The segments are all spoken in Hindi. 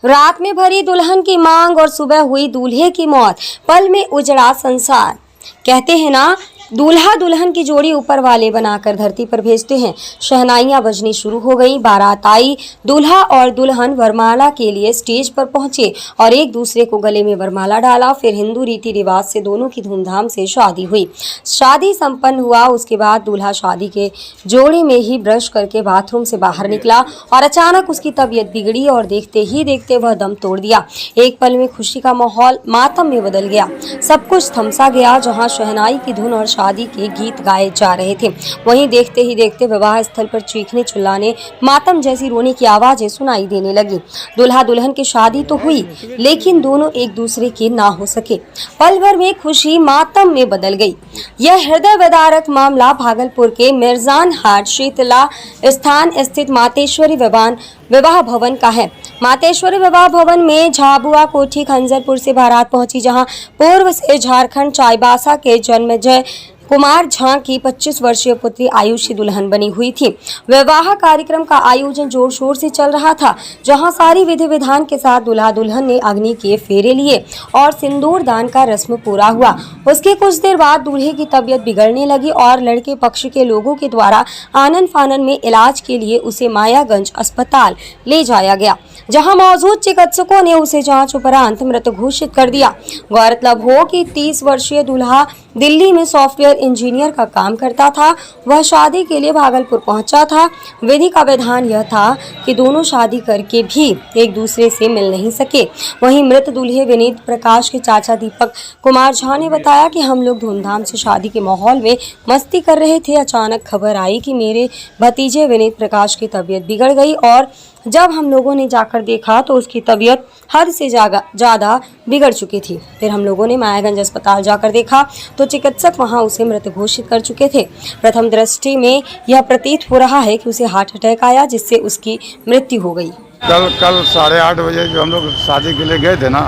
रात में भरी दुल्हन की मांग और सुबह हुई दूल्हे की मौत, पल में उजड़ा संसार। कहते हैं ना, दूल्हा दुल्हन की जोड़ी ऊपर वाले बनाकर धरती पर भेजते हैं। शहनाइयां बजनी शुरू हो गई, बारात आई, दूल्हा और दुल्हन वरमाला के लिए स्टेज पर पहुंचे और एक दूसरे को गले में वरमाला डाला। फिर हिंदू रीति रिवाज से दोनों की धूमधाम से शादी हुई। शादी संपन्न हुआ। उसके बाद दूल्हा शादी के जोड़े में ही ब्रश करके बाथरूम से बाहर निकला और अचानक उसकी तबीयत बिगड़ी और देखते ही देखते वह दम तोड़ दिया। एक पल में खुशी का माहौल मातम में बदल गया। सब कुछ थमसा गया। जहां शहनाई की धुन और शादी के गीत गाए जा रहे थे, वहीं देखते ही देखते विवाह स्थल पर चीखने चिल्लाने, मातम जैसी रोने की आवाजें सुनाई देने लगी। दूल्हा दुल्हन की शादी तो हुई, लेकिन दोनों एक दूसरे के ना हो सके। पल भर में खुशी मातम में बदल गई। यह हृदय विदारक मामला भागलपुर के मिर्जान हाट शीतला स्थान स्थित मातेश्वरी विवाह भवन का है। मातेश्वरी विवाह भवन में झाबुआ कोठी खंजरपुर से बारात पहुंची, जहां पूर्व से झारखंड चाईबासा के जन्मजय कुमार झा की 25 वर्षीय पुत्री आयुषी दुल्हन बनी हुई थी। विवाह कार्यक्रम का आयोजन जोर शोर से चल रहा था, जहां सारी विधि विधान के साथ दूल्हा दुल्हन ने अग्नि के फेरे लिए और सिंदूर दान का रस्म पूरा हुआ। उसके कुछ देर बाद दूल्हे की तबीयत बिगड़ने लगी और लड़के पक्ष के लोगों के द्वारा आनन फानन में इलाज के लिए उसे मायागंज अस्पताल ले जाया गया, जहां मौजूद चिकित्सकों ने उसे जांच उपरांत मृत घोषित कर दिया। गौरतलब हो कि 30 वर्षीय दूल्हा दिल्ली में सॉफ्टवेयर इंजीनियर का काम करता था। वह शादी के लिए भागलपुर पहुंचा था। विधि का विधान यह था कि दोनों शादी करके भी एक दूसरे से मिल नहीं सके। वहीं मृत दूल्हे विनीत प्रकाश के चाचा दीपक कुमार झा ने बताया कि हम लोग धूमधाम से शादी के माहौल में मस्ती कर रहे थे। अचानक खबर आई कि मेरे भतीजे विनीत प्रकाश की तबीयत बिगड़ गई और जब हम लोगों ने जाकर देखा तो उसकी तबीयत हद से ज़्यादा बिगड़ चुकी थी। फिर हम लोगों ने मायागंज अस्पताल जाकर देखा तो चिकित्सक वहां उसे मृत घोषित कर चुके थे। प्रथम दृष्टि में यह प्रतीत हो रहा है कि उसे हार्ट अटैक आया, जिससे उसकी मृत्यु हो गई। कल 8:30 बजे जो हम लोग शादी के लिए गए थे ना,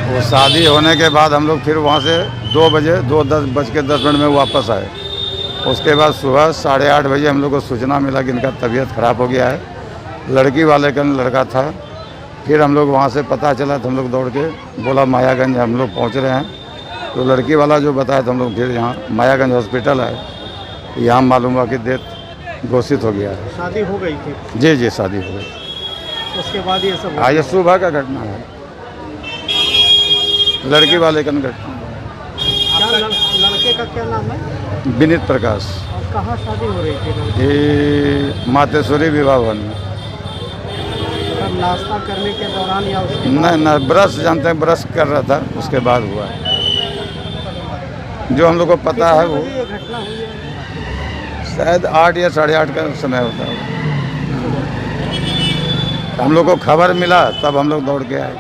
वो शादी होने के बाद हम लोग फिर वहाँ से 2:10 में वापस आए। उसके बाद सुबह 8:30 बजे हम लोग को सूचना मिला कि इनका तबीयत खराब हो गया है। लड़की वाले का लड़का था। फिर हम लोग वहाँ से पता चला तो हम लोग दौड़ के बोला मायागंज हम लोग पहुँच रहे हैं। तो लड़की वाला जो बताया तो हम लोग फिर यहाँ मायागंज हॉस्पिटल आए। यहाँ मालूम हुआ कि डेथ घोषित हो गया है। शादी हो गई थी? जी जी, शादी हो गई। उसके बाद ये सब? हाँ, ये सुबह का घटना है, लड़की वाले का घटना। लड़के का क्या नाम है? विनीत प्रकाश। और कहाँ शादी हो रही थी? ये मातेश्वरी विवाह भवन में। नाश्ता करने के दौरान या उसके नहीं, ब्रश जानते हैं, ब्रश कर रहा था, उसके बाद हुआ है। जो हम लोग को पता है वो घटना हुई है? शायद 8 या 8:30 का समय होता है। हम लोग को खबर मिला तब हम लोग दौड़ के आए।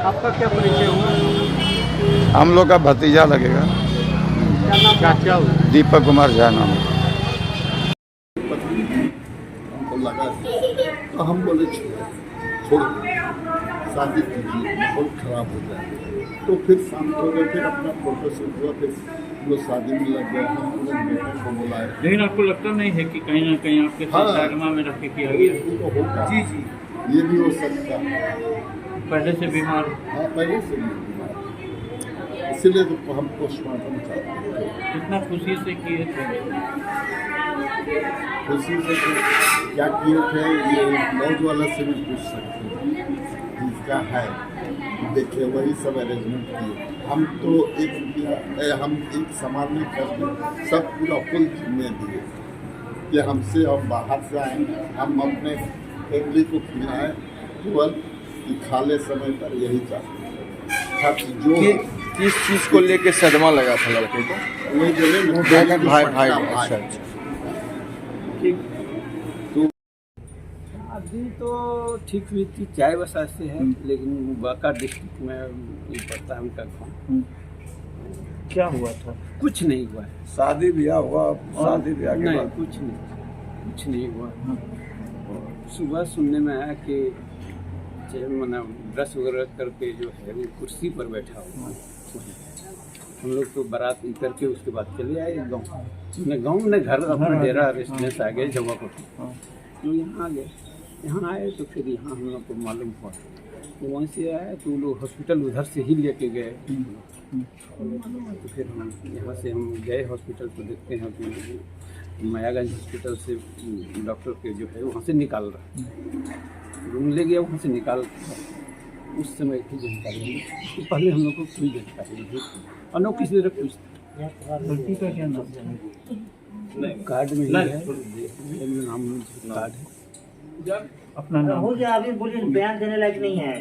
आपका क्या परिचय हुआ? हम लोग का भतीजा लगेगा। क्या दीपक कुमार झा नाम है। हमको लगा तो हम बोले छोड़ो, शादी कीजिए, बहुत खराब हो जाए। तो फिर शाम को गए, फिर अपना फोटो शूट हुआ, फिर वो शादी में लग गए। हम पूरे बेटे को बुलाए। लेकिन आपको लगता नहीं है कि कहीं ना कहीं आपके साथ सागमा में रख के किया गया? तो होगा। जी जी, ये भी हो सकता है। पहले से बीमार? हाँ, पहले से भी बीमार, इसीलिए तो हम पोस्टमार्टम चाहते हैं। कितना खुशी से किए थे? खुशी से क्या किए थे ये लॉज वाला से भी पूछ सकते हैं, जिसका है देखिए वही सब अरेंजमेंट किए। हम तो हम एक सामान नहीं करते, सब पूरा फुल में दिए कि हमसे हम बाहर से आए, हम अपने फैमिली को खिलाएं केवल कि खाले समय पर यही चाहते हैं। जो किस चीज़ को लेके सदमा लगा था लड़के को? वही जो भाई। अच्छा। तो अभी तो ठीक हुई थी, चाईबासा से है, लेकिन बांका डिस्ट्रिक्ट में ये पड़ता है उनका गाँव। क्या हुआ था? कुछ नहीं हुआ है। शादी ब्याह हुआ? शादी ब्याह के नहीं, बाद कुछ नहीं हुआ। और सुबह सुनने में आया कि मतलब ब्रश वगैरह करके जो है वो कुर्सी पर बैठा हुआ। हम लोग तो बारात करके उसके बाद चले आए गाँव में घर अपना डेरा रेस्टोरेंट आ गए जमा को। तो यहाँ आ गए, यहाँ आए तो फिर यहाँ हम लोग को मालूम हुआ वहाँ से आया तो लोग हॉस्पिटल उधर से ही लेके गए। तो फिर हम यहाँ से हम गए हॉस्पिटल तो देखते हैं कि मायागंज हॉस्पिटल से डॉक्टर के जो है वहाँ से निकाल रहा, रूम ले गया, वहाँ से निकाल उस समय की जानकारी है। तो पहले हम लोग को कोई जानकारी नहीं थी और न किसी तरह कुछ लड़की का क्या नाम जाने? कार्ड में ही है, नाम कार्ड है। अपना नाम हो गया, अभी बोलिए, बयान देने लायक नहीं है।